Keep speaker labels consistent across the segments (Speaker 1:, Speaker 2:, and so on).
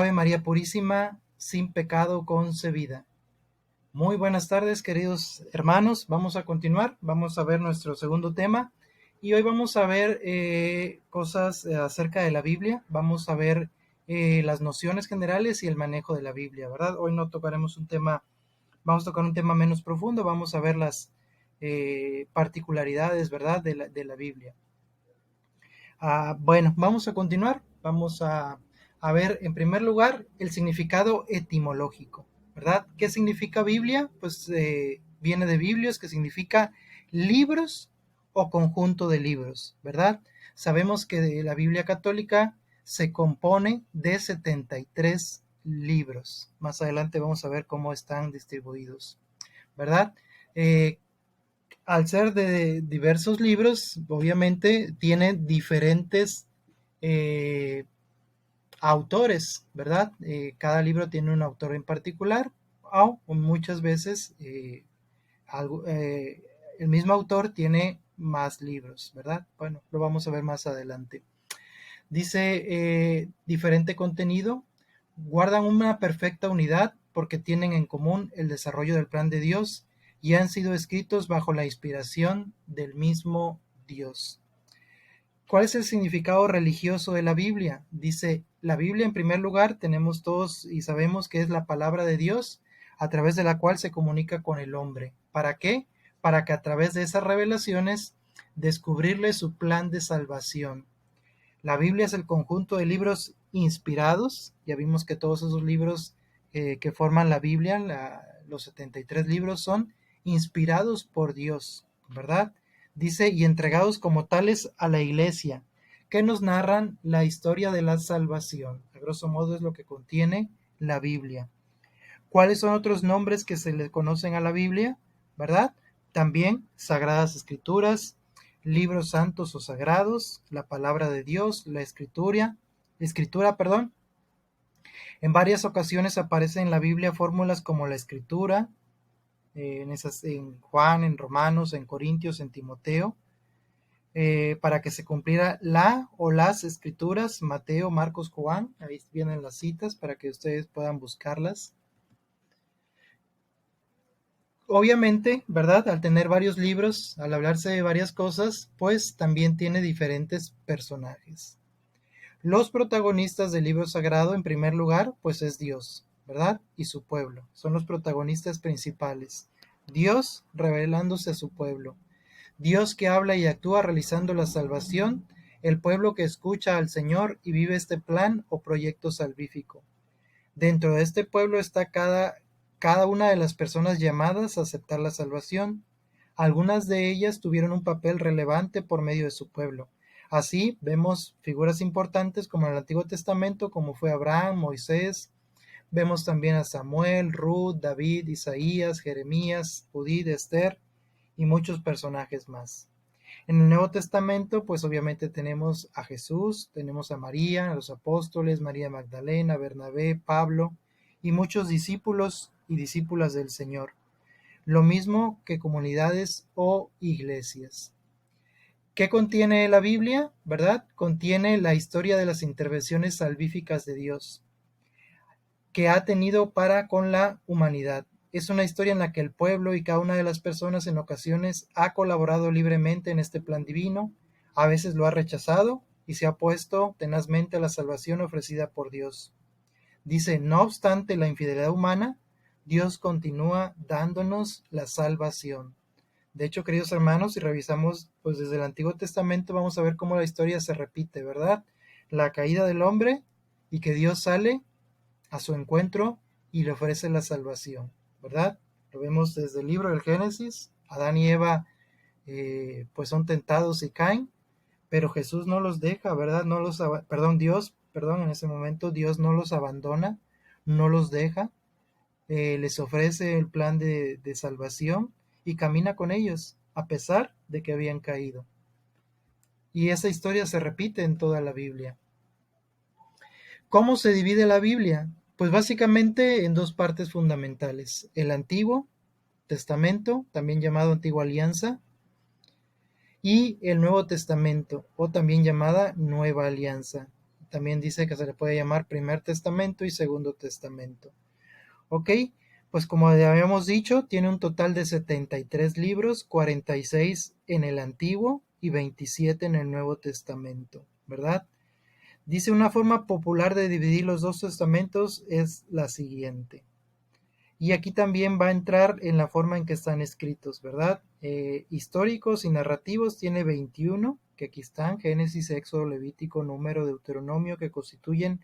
Speaker 1: Ave María Purísima, sin pecado concebida. Muy buenas tardes, queridos hermanos. Vamos a continuar, vamos a ver nuestro segundo tema y hoy vamos a ver cosas acerca de la Biblia. Vamos a ver las nociones generales y el manejo de la Biblia, ¿verdad? Hoy no tocaremos un tema, vamos a tocar un tema menos profundo, vamos a ver las particularidades, ¿verdad?, de la Biblia. Bueno, vamos a continuar, vamos a ver en primer lugar el significado etimológico, ¿verdad? ¿Qué significa Biblia? Pues viene de biblios, que significa libros o conjunto de libros, ¿verdad? Sabemos que la Biblia católica se compone de 73 libros. Más adelante vamos a ver cómo están distribuidos, ¿verdad? Al ser de diversos libros, obviamente tiene diferentes eh, autores, ¿verdad? Cada libro tiene un autor en particular, o muchas veces el mismo autor tiene más libros, ¿verdad? Bueno, lo vamos a ver más adelante. Dice diferente contenido, guardan una perfecta unidad porque tienen en común el desarrollo del plan de Dios y han sido escritos bajo la inspiración del mismo Dios. ¿Cuál es el significado religioso de la Biblia? Dice, la Biblia en primer lugar tenemos todos y sabemos que es la palabra de Dios a través de la cual se comunica con el hombre. ¿Para qué? Para que a través de esas revelaciones descubrirle su plan de salvación. La Biblia es el conjunto de libros inspirados. Ya vimos que todos esos libros que forman la Biblia, los 73 libros, son inspirados por Dios, ¿verdad? Dice, y entregados como tales a la iglesia, que nos narran la historia de la salvación. A grosso modo es lo que contiene la Biblia. ¿Cuáles son otros nombres que se le conocen a la Biblia? ¿Verdad? También Sagradas Escrituras, libros santos o sagrados, la palabra de Dios, la escritura, perdón. En varias ocasiones aparecen en la Biblia fórmulas como la escritura, en Juan, en Romanos, en Corintios, en Timoteo, para que se cumpliera la o las escrituras, Mateo, Marcos, Juan. Ahí vienen las citas para que ustedes puedan buscarlas. Obviamente, ¿verdad? Al tener varios libros, al hablarse de varias cosas, pues también tiene diferentes personajes. Los protagonistas del libro sagrado, en primer lugar, pues es Dios, ¿verdad? Y su pueblo. Son los protagonistas principales. Dios revelándose a su pueblo. Dios que habla y actúa realizando la salvación. El pueblo que escucha al Señor y vive este plan o proyecto salvífico. Dentro de este pueblo está cada una de las personas llamadas a aceptar la salvación. Algunas de ellas tuvieron un papel relevante por medio de su pueblo. Así vemos figuras importantes como en el Antiguo Testamento, como fue Abraham, Moisés. Vemos también a Samuel, Ruth, David, Isaías, Jeremías, Judith, Esther y muchos personajes más. En el Nuevo Testamento, pues obviamente tenemos a Jesús, tenemos a María, a los apóstoles, María Magdalena, Bernabé, Pablo y muchos discípulos y discípulas del Señor. Lo mismo que comunidades o iglesias. ¿Qué contiene la Biblia? ¿Verdad? Contiene la historia de las intervenciones salvíficas de Dios que ha tenido para con la humanidad. Es una historia en la que el pueblo y cada una de las personas en ocasiones ha colaborado libremente en este plan divino, a veces lo ha rechazado y se ha opuesto tenazmente a la salvación ofrecida por Dios. Dice, no obstante la infidelidad humana, Dios continúa dándonos la salvación. De hecho, queridos hermanos, si revisamos pues desde el Antiguo Testamento, vamos a ver cómo la historia se repite, ¿verdad? La caída del hombre y que Dios sale a su encuentro y le ofrece la salvación, ¿verdad? Lo vemos desde el libro del Génesis. Adán y Eva pues son tentados y caen, pero Jesús no los deja, ¿verdad? Dios, en ese momento Dios no los abandona, no los deja, les ofrece el plan de salvación y camina con ellos, a pesar de que habían caído. Y esa historia se repite en toda la Biblia. ¿Cómo se divide la Biblia? Pues básicamente en dos partes fundamentales. El Antiguo Testamento, también llamado Antigua Alianza, y el Nuevo Testamento, o también llamada Nueva Alianza. también dice que se le puede llamar Primer Testamento y Segundo Testamento. Ok, pues como ya habíamos dicho, tiene un total de 73 libros, 46 en el Antiguo y 27 en el Nuevo Testamento, ¿verdad? Dice una forma popular de dividir los dos testamentos es la siguiente. Y aquí también va a entrar en la forma en que están escritos, ¿verdad? Históricos y narrativos tiene 21, que aquí están, Génesis, Éxodo, Levítico, Número, Deuteronomio, que constituyen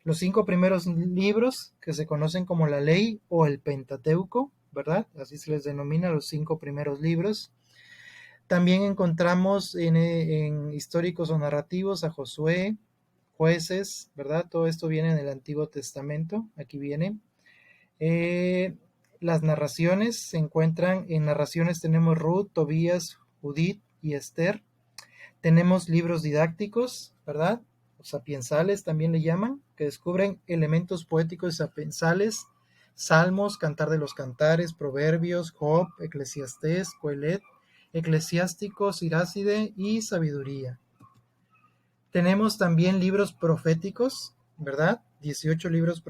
Speaker 1: los 5 primeros libros que se conocen como la ley o el Pentateuco, ¿verdad? Así se les denomina los 5 primeros libros. También encontramos en históricos o narrativos a Josué, Jueces, ¿verdad? Todo esto viene en el Antiguo Testamento, aquí viene. Eh, las narraciones se encuentran, en narraciones tenemos Ruth, Tobías, Judith y Esther. Tenemos libros didácticos, ¿verdad? O sapiensales también le llaman, que descubren elementos poéticos y sapiensales, Salmos, Cantar de los Cantares, Proverbios, Job, Eclesiastés, Coelet, Eclesiástico, Siráside y Sabiduría. Tenemos también libros proféticos, ¿verdad? 18 libros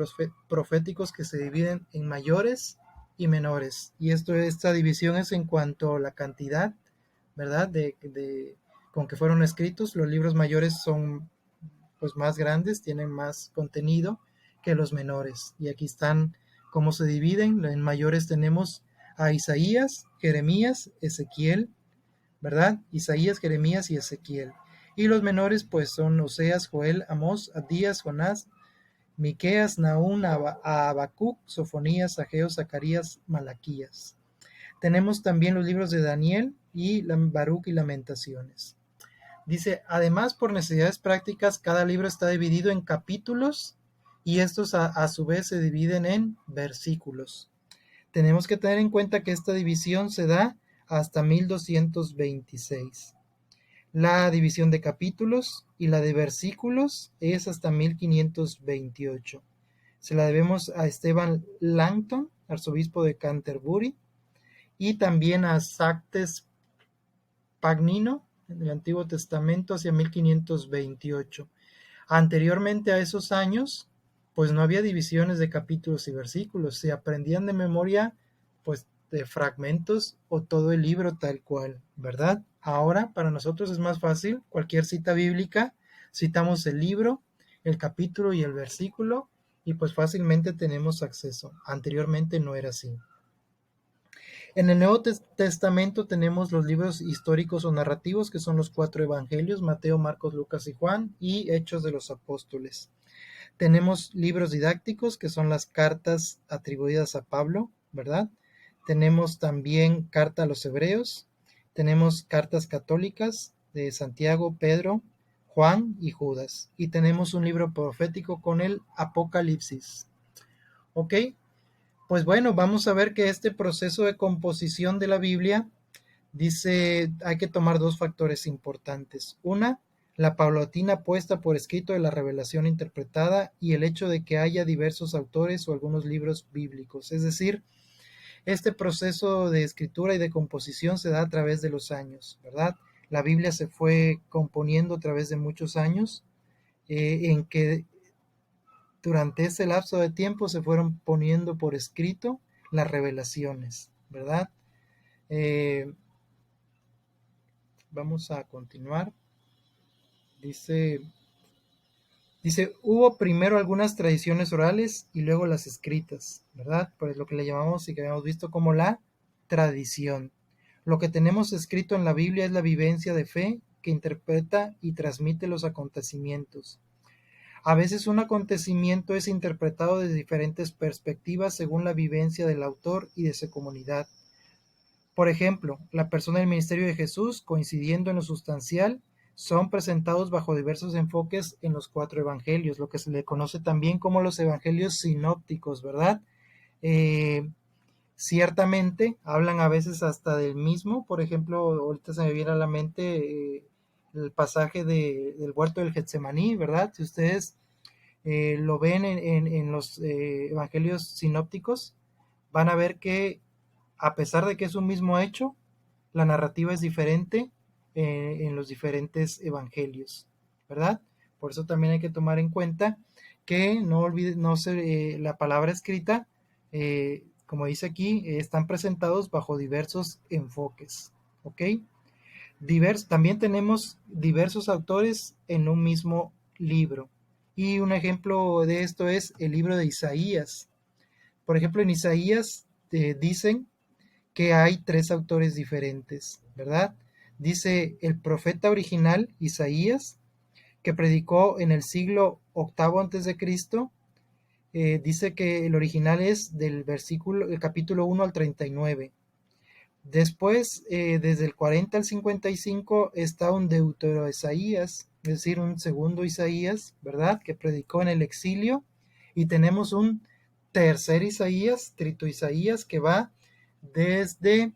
Speaker 1: proféticos que se dividen en mayores y menores. Y esta división es en cuanto a la cantidad, ¿verdad? Con que fueron escritos. Los libros mayores son pues más grandes, tienen más contenido que los menores. Y aquí están cómo se dividen. En mayores tenemos a Isaías, Jeremías, Ezequiel, ¿verdad? Isaías, Jeremías y Ezequiel. Y los menores pues son Oseas, Joel, Amós, Abdías, Jonás, Miqueas, Nahum, Habacuc, Sofonías, Ageo, Zacarías, Malaquías. Tenemos también los libros de Daniel y Baruch y Lamentaciones. Dice, además por necesidades prácticas, cada libro está dividido en capítulos y estos a su vez se dividen en versículos. Tenemos que tener en cuenta que esta división se da hasta 1226. La división de capítulos y la de versículos es hasta 1528. Se la debemos a Esteban Langton, arzobispo de Canterbury, y también a Sactes Pagnino en el Antiguo Testamento hacia 1528. Anteriormente a esos años, pues no había divisiones de capítulos y versículos, se aprendían de memoria, pues de fragmentos o todo el libro tal cual, ¿verdad? Ahora para nosotros es más fácil, cualquier cita bíblica, citamos el libro, el capítulo y el versículo y pues fácilmente tenemos acceso. Anteriormente no era así. En el Nuevo Testamento tenemos los libros históricos o narrativos, que son los 4 evangelios, Mateo, Marcos, Lucas y Juan, y Hechos de los Apóstoles. Tenemos libros didácticos, que son las cartas atribuidas a Pablo, ¿verdad? Tenemos también carta a los hebreos, tenemos cartas católicas de Santiago, Pedro, Juan y Judas, y tenemos un libro profético con el Apocalipsis. ¿Ok? Pues bueno, vamos a ver que este proceso de composición de la Biblia dice, hay que tomar dos factores importantes. Una, la paulatina puesta por escrito de la revelación interpretada y el hecho de que haya diversos autores o algunos libros bíblicos. Es decir, este proceso de escritura y de composición se da a través de los años, ¿verdad? La Biblia se fue componiendo a través de muchos años, en que durante ese lapso de tiempo se fueron poniendo por escrito las revelaciones, ¿verdad? Eh, vamos a continuar. Dice, hubo primero algunas tradiciones orales y luego las escritas, ¿verdad? Pues lo que le llamamos y que habíamos visto como la tradición. Lo que tenemos escrito en la Biblia es la vivencia de fe que interpreta y transmite los acontecimientos. A veces un acontecimiento es interpretado desde diferentes perspectivas según la vivencia del autor y de su comunidad. Por ejemplo, la persona del ministerio de Jesús, coincidiendo en lo sustancial, son presentados bajo diversos enfoques en los 4 evangelios, lo que se le conoce también como los evangelios sinópticos, ¿verdad? Eh, Ciertamente hablan a veces hasta del mismo, por ejemplo, ahorita se me viene a la mente el pasaje del huerto del Getsemaní, ¿verdad? Si ustedes lo ven en los evangelios sinópticos, van a ver que a pesar de que es un mismo hecho, la narrativa es diferente en los diferentes evangelios, ¿verdad? Por eso también hay que tomar en cuenta que no olvide, no se, la palabra escrita, como dice aquí, están presentados bajo diversos enfoques. ¿Ok? También tenemos diversos autores en un mismo libro. Y un ejemplo de esto es el libro de Isaías. Por ejemplo, en Isaías dicen que hay tres autores diferentes, ¿verdad? Dice el profeta original, Isaías, que predicó en el siglo octavo antes de Cristo. Dice que el original es el capítulo 1 al 39. Después, desde el 40 al 55, está un Deutero-Isaías, es decir, un segundo Isaías, ¿verdad? Que predicó en el exilio. Y tenemos un tercer Isaías, Trito Isaías, que va desde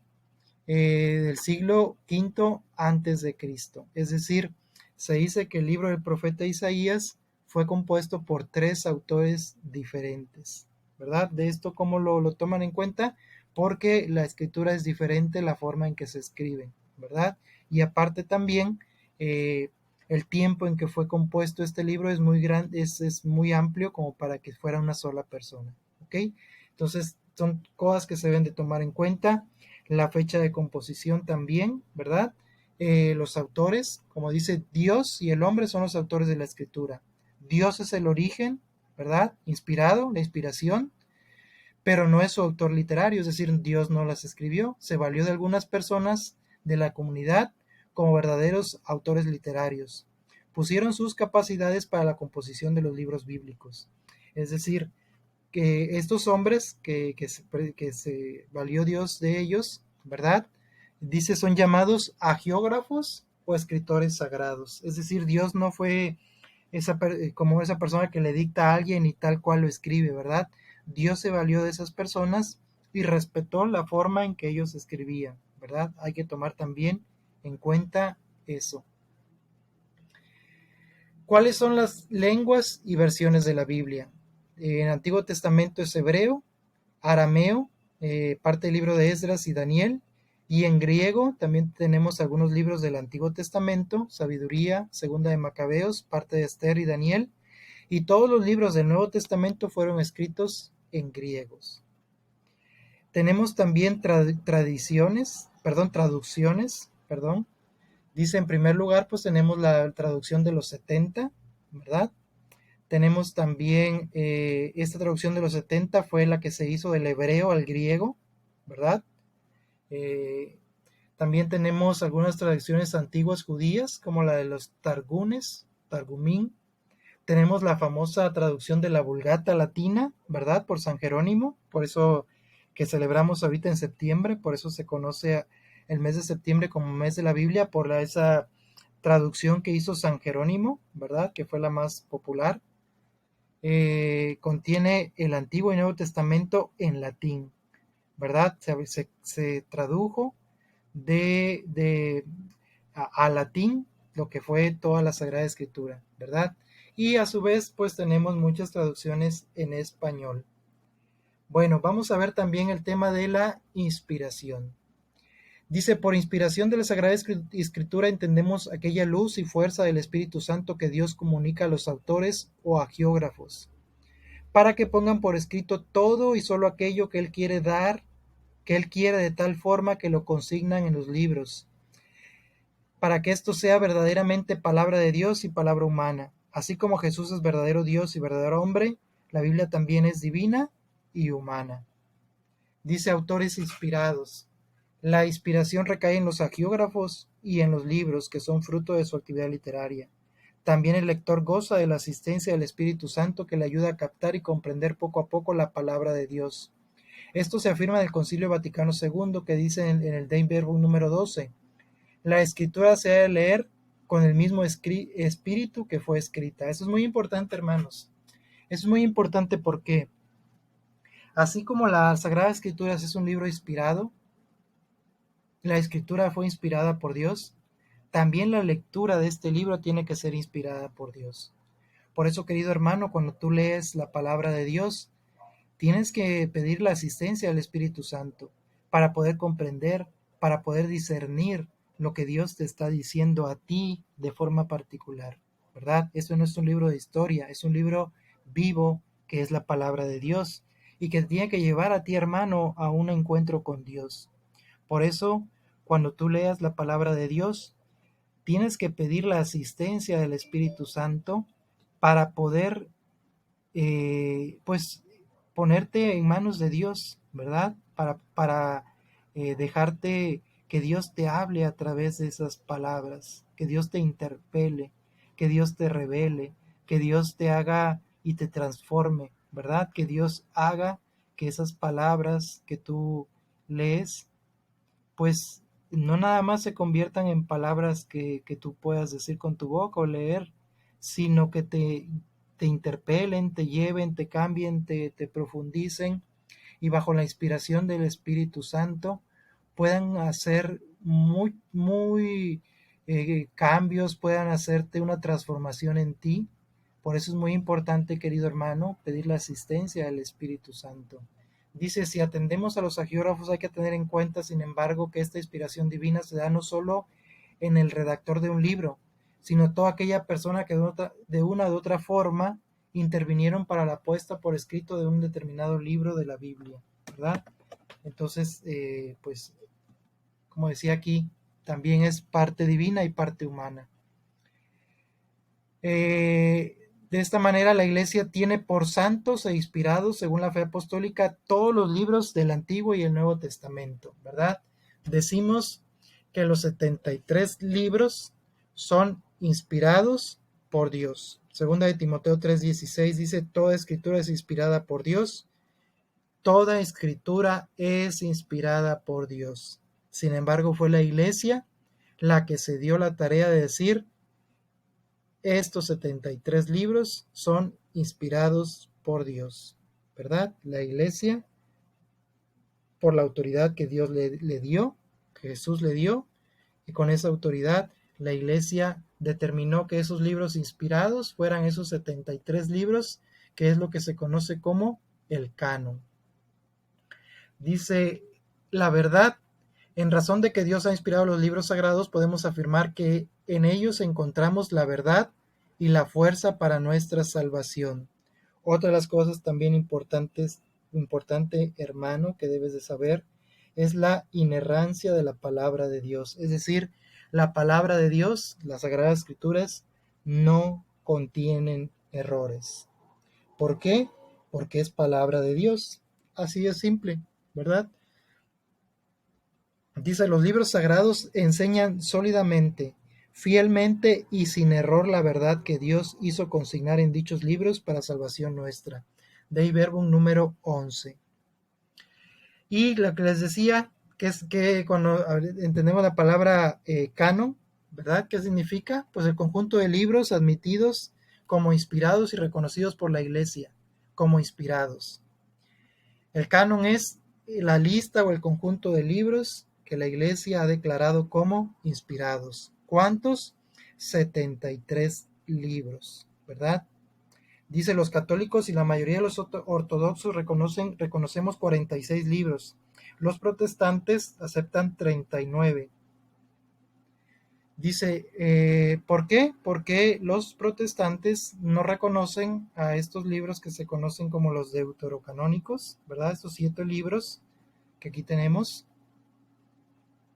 Speaker 1: el siglo V antes de Cristo. Es decir, se dice que el libro del profeta Isaías fue compuesto por tres autores diferentes, ¿verdad? De esto, ¿cómo lo toman en cuenta? Porque la escritura es diferente, la forma en que se escribe, ¿verdad? Y aparte también, el tiempo en que fue compuesto este libro es muy grande, es muy amplio como para que fuera una sola persona, ¿ok? Entonces, son cosas que se deben de tomar en cuenta. La fecha de composición también, ¿verdad? Los autores, como dice Dios y el hombre son los autores de la escritura. Dios es el origen, ¿verdad? Inspirado, la inspiración, pero no es su autor literario, es decir, Dios no las escribió, se valió de algunas personas de la comunidad como verdaderos autores literarios. Pusieron sus capacidades para la composición de los libros bíblicos. Es decir, que estos hombres que se valió Dios de ellos, ¿verdad? Dice, son llamados agiógrafos o escritores sagrados. Es decir, Dios no fue como esa persona que le dicta a alguien y tal cual lo escribe, ¿verdad? Dios se valió de esas personas y respetó la forma en que ellos escribían, ¿verdad? Hay que tomar también en cuenta eso. ¿Cuáles son las lenguas y versiones de la Biblia? En el Antiguo Testamento es hebreo, arameo, parte del libro de Esdras y Daniel, y en griego también tenemos algunos libros del Antiguo Testamento, Sabiduría, Segunda de Macabeos, parte de Esther y Daniel, y todos los libros del Nuevo Testamento fueron escritos en griegos. Tenemos también traducciones. Dice en primer lugar, pues tenemos la traducción de los 70, ¿verdad? Tenemos también esta traducción de los 70 fue la que se hizo del hebreo al griego, ¿verdad? Eh, También tenemos algunas traducciones antiguas judías, como la de los Targunes, Targumín. Tenemos la famosa traducción de la Vulgata latina, ¿verdad? Por San Jerónimo, por eso que celebramos ahorita en septiembre, por eso se conoce el mes de septiembre como mes de la Biblia, por esa traducción que hizo San Jerónimo, ¿verdad? Que fue la más popular. Contiene el Antiguo y Nuevo Testamento en latín, ¿verdad? Se tradujo a latín lo que fue toda la Sagrada Escritura, ¿verdad? Y a su vez, pues tenemos muchas traducciones en español. Bueno, vamos a ver también el tema de la inspiración. Dice, por inspiración de la Sagrada Escritura entendemos aquella luz y fuerza del Espíritu Santo que Dios comunica a los autores o agiógrafos, para que pongan por escrito todo y solo aquello que Él quiere dar, que Él quiere de tal forma que lo consignan en los libros, para que esto sea verdaderamente palabra de Dios y palabra humana. Así como Jesús es verdadero Dios y verdadero hombre, la Biblia también es divina y humana. Dice autores inspirados. La inspiración recae en los agiógrafos y en los libros que son fruto de su actividad literaria. También el lector goza de la asistencia del Espíritu Santo que le ayuda a captar y comprender poco a poco la palabra de Dios. Esto se afirma en el Concilio Vaticano II, que dice en el Dei Verbum número 12. La escritura se ha de leer con el mismo espíritu que fue escrita. Eso es muy importante, hermanos. Eso es muy importante porque, así como la Sagrada Escritura es un libro inspirado, la escritura fue inspirada por Dios, también la lectura de este libro tiene que ser inspirada por Dios. Por eso, querido hermano, cuando tú lees la palabra de Dios, tienes que pedir la asistencia del Espíritu Santo para poder comprender, para poder discernir lo que Dios te está diciendo a ti de forma particular. ¿verdad? Esto no es un libro de historia, es un libro vivo que es la palabra de Dios y que tiene que llevar a ti, hermano, a un encuentro con Dios. Por eso, cuando tú leas la palabra de Dios, tienes que pedir la asistencia del Espíritu Santo para poder, pues, ponerte en manos de Dios, ¿verdad? Para dejarte que Dios te hable a través de esas palabras, que Dios te interpele, que Dios te revele, que Dios te haga y te transforme, ¿verdad? Que Dios haga que esas palabras que tú lees, pues no nada más se conviertan en palabras que tú puedas decir con tu boca o leer, sino que te interpelen, te lleven, te cambien, te profundicen y bajo la inspiración del Espíritu Santo puedan hacer muy cambios, puedan hacerte una transformación en ti. Por eso es muy importante, querido hermano, pedir la asistencia del Espíritu Santo. Dice, si atendemos a los agiógrafos hay que tener en cuenta, sin embargo, que esta inspiración divina se da no solo en el redactor de un libro, sino toda aquella persona que de una u otra forma intervinieron para la puesta por escrito de un determinado libro de la Biblia, ¿verdad? Entonces, pues, como decía aquí, también es parte divina y parte humana. De esta manera la Iglesia tiene por santos e inspirados, según la fe apostólica, todos los libros del Antiguo y el Nuevo Testamento, ¿verdad? Decimos que los 73 libros son inspirados por Dios. Segunda de Timoteo 3:16 dice, toda escritura es inspirada por Dios, toda escritura es inspirada por Dios. Sin embargo, fue la Iglesia la que se dio la tarea de decir, estos 73 libros son inspirados por Dios, ¿verdad? La Iglesia, por la autoridad que Dios le dio, que Jesús le dio, y con esa autoridad la Iglesia determinó que esos libros inspirados fueran esos 73 libros, que es lo que se conoce como el canon. Dice, la verdad, en razón de que Dios ha inspirado los libros sagrados, podemos afirmar que en ellos encontramos la verdad y la fuerza para nuestra salvación. Otra de las cosas también importante, hermano, que debes de saber, es la inerrancia de la palabra de Dios. Es decir, la palabra de Dios, las Sagradas Escrituras, no contienen errores. ¿Por qué? Porque es palabra de Dios. Así de simple, ¿verdad? Dice, los libros sagrados enseñan sólidamente, fielmente y sin error la verdad que Dios hizo consignar en dichos libros para salvación nuestra. Dei Verbum número 11. Y lo que les decía, que es que cuando entendemos la palabra canon, ¿verdad? ¿Qué significa? Pues el conjunto de libros admitidos como inspirados y reconocidos por la Iglesia, como inspirados. El canon es la lista o el conjunto de libros que la Iglesia ha declarado como inspirados. ¿Cuántos? 73 libros, ¿verdad? Dice, los católicos y la mayoría de los ortodoxos reconocemos 46 libros. Los protestantes aceptan 39. Dice, ¿por qué? Porque los protestantes no reconocen a estos libros que se conocen como los deuterocanónicos, ¿verdad? Estos 7 libros que aquí tenemos,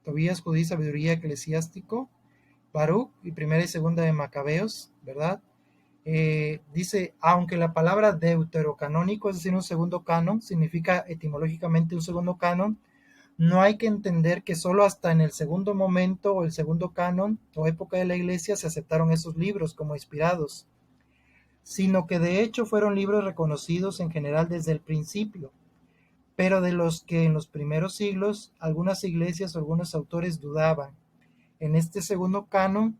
Speaker 1: Tobías, Judí, Sabiduría, Eclesiástico, Baruch y Primera y Segunda de Macabeos, ¿verdad? Dice, aunque la palabra deuterocanónico, es decir, un segundo canon, significa etimológicamente un segundo canon, no hay que entender que solo hasta en el segundo momento o el segundo canon o época de la Iglesia se aceptaron esos libros como inspirados, sino que de hecho fueron libros reconocidos en general desde el principio, pero de los que en los primeros siglos algunas iglesias o algunos autores dudaban. En este segundo canon,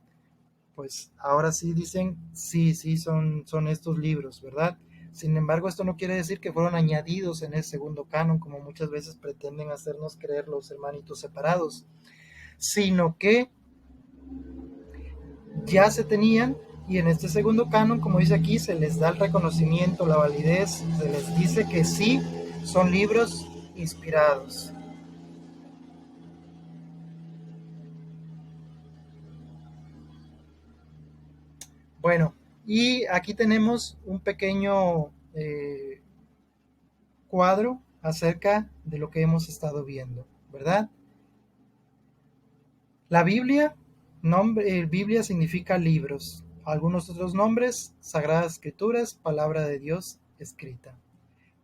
Speaker 1: pues ahora sí dicen, sí, son estos libros, ¿verdad? Sin embargo, esto no quiere decir que fueron añadidos en el segundo canon, como muchas veces pretenden hacernos creer los hermanitos separados, sino que ya se tenían y en este segundo canon, como dice aquí, se les da el reconocimiento, la validez, se les dice que sí son libros inspirados. Bueno, Y aquí tenemos un pequeño cuadro acerca de lo que hemos estado viendo, ¿verdad? La Biblia, Biblia significa libros. Algunos otros nombres, Sagradas Escrituras, Palabra de Dios escrita.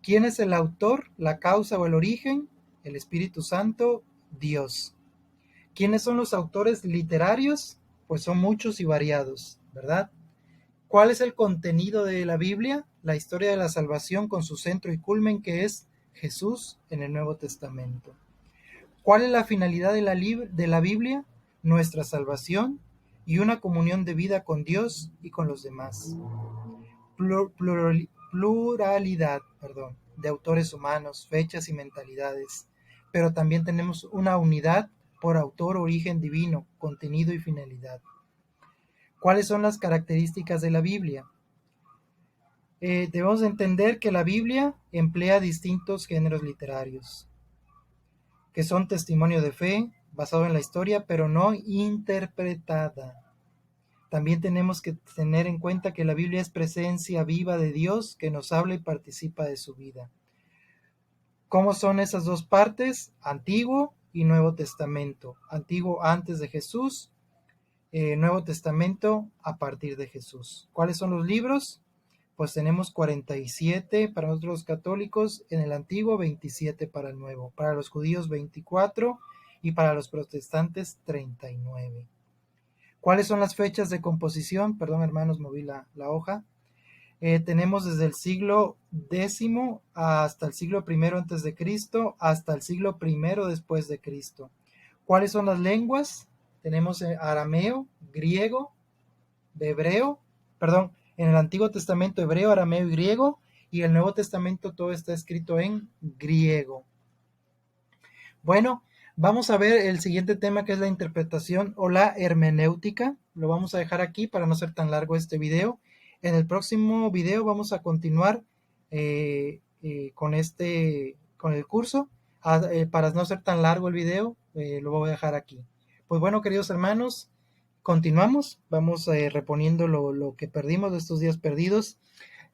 Speaker 1: ¿Quién es el autor, la causa o el origen? El Espíritu Santo, Dios. ¿Quiénes son los autores literarios? Pues son muchos y variados, ¿verdad? ¿Cuál es el contenido de la Biblia? La historia de la salvación con su centro y culmen, que es Jesús en el Nuevo Testamento. ¿Cuál es la finalidad de la Biblia? Nuestra salvación y una comunión de vida con Dios y con los demás. Pluralidad, de autores humanos, fechas y mentalidades, pero también tenemos una unidad por autor, origen divino, contenido y finalidad. ¿Cuáles son las características de la Biblia? Debemos entender que la Biblia emplea distintos géneros literarios, que son testimonio de fe, basado en la historia, pero no interpretada. También tenemos que tener en cuenta que la Biblia es presencia viva de Dios que nos habla y participa de su vida. ¿Cómo son esas dos partes? Antiguo y Nuevo Testamento. Antiguo antes de Jesús, Nuevo Testamento a partir de Jesús. ¿Cuáles son los libros? Pues tenemos 47 para nosotros católicos en el Antiguo, 27 para el Nuevo. Para los judíos 24 y para los protestantes 39. ¿Cuáles son las fechas de composición? Perdón, hermanos, moví la hoja. Tenemos desde el siglo X hasta el siglo I antes de Cristo, hasta el siglo I después de Cristo. ¿Cuáles son las lenguas? Tenemos arameo, griego, hebreo, perdón, en el Antiguo Testamento hebreo, arameo y griego, y el Nuevo Testamento todo está escrito en griego. Bueno, vamos a ver el siguiente tema, que es la interpretación o la hermenéutica. Lo vamos a dejar aquí para no ser tan largo este video. En el próximo video vamos a continuar con el curso. Para no ser tan largo el video, lo voy a dejar aquí. Pues bueno, queridos hermanos, continuamos. Vamos reponiendo lo que perdimos de estos días perdidos.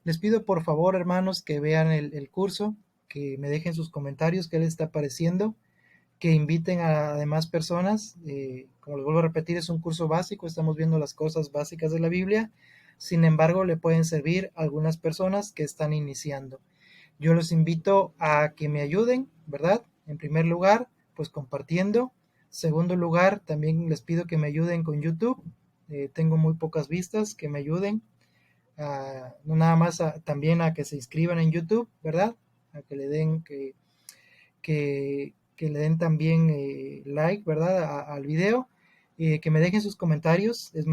Speaker 1: Les pido por favor, hermanos, que vean el curso, que me dejen sus comentarios, qué les está pareciendo, que inviten a demás personas. Como les vuelvo a repetir, es un curso básico, estamos viendo las cosas básicas de la Biblia. Sin embargo, le pueden servir a algunas personas que están iniciando. Yo los invito a que me ayuden, ¿verdad? En primer lugar, pues compartiendo. Segundo lugar, también les pido que me ayuden con YouTube. Tengo muy pocas vistas, que me ayuden. No nada más también a que se inscriban en YouTube, ¿verdad? A que le den que le den también like, ¿verdad? Al video, que me dejen sus comentarios. Es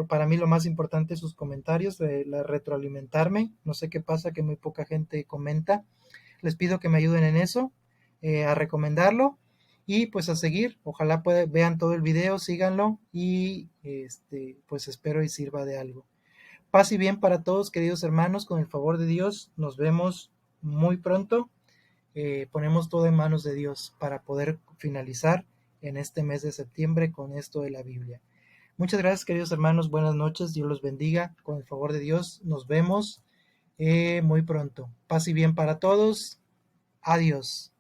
Speaker 1: para mí lo más importante, sus comentarios, retroalimentarme. No sé qué pasa, que muy poca gente comenta. Les pido que me ayuden en eso, a recomendarlo y pues a seguir. Ojalá vean todo el video, síganlo y pues espero y sirva de algo. Paz y bien para todos, queridos hermanos, con el favor de Dios. Nos vemos muy pronto. Ponemos todo en manos de Dios para poder finalizar en este mes de septiembre con esto de la Biblia. Muchas gracias, queridos hermanos. Buenas noches. Dios los bendiga. Con el favor de Dios, nos vemos muy pronto. Paz y bien para todos. Adiós.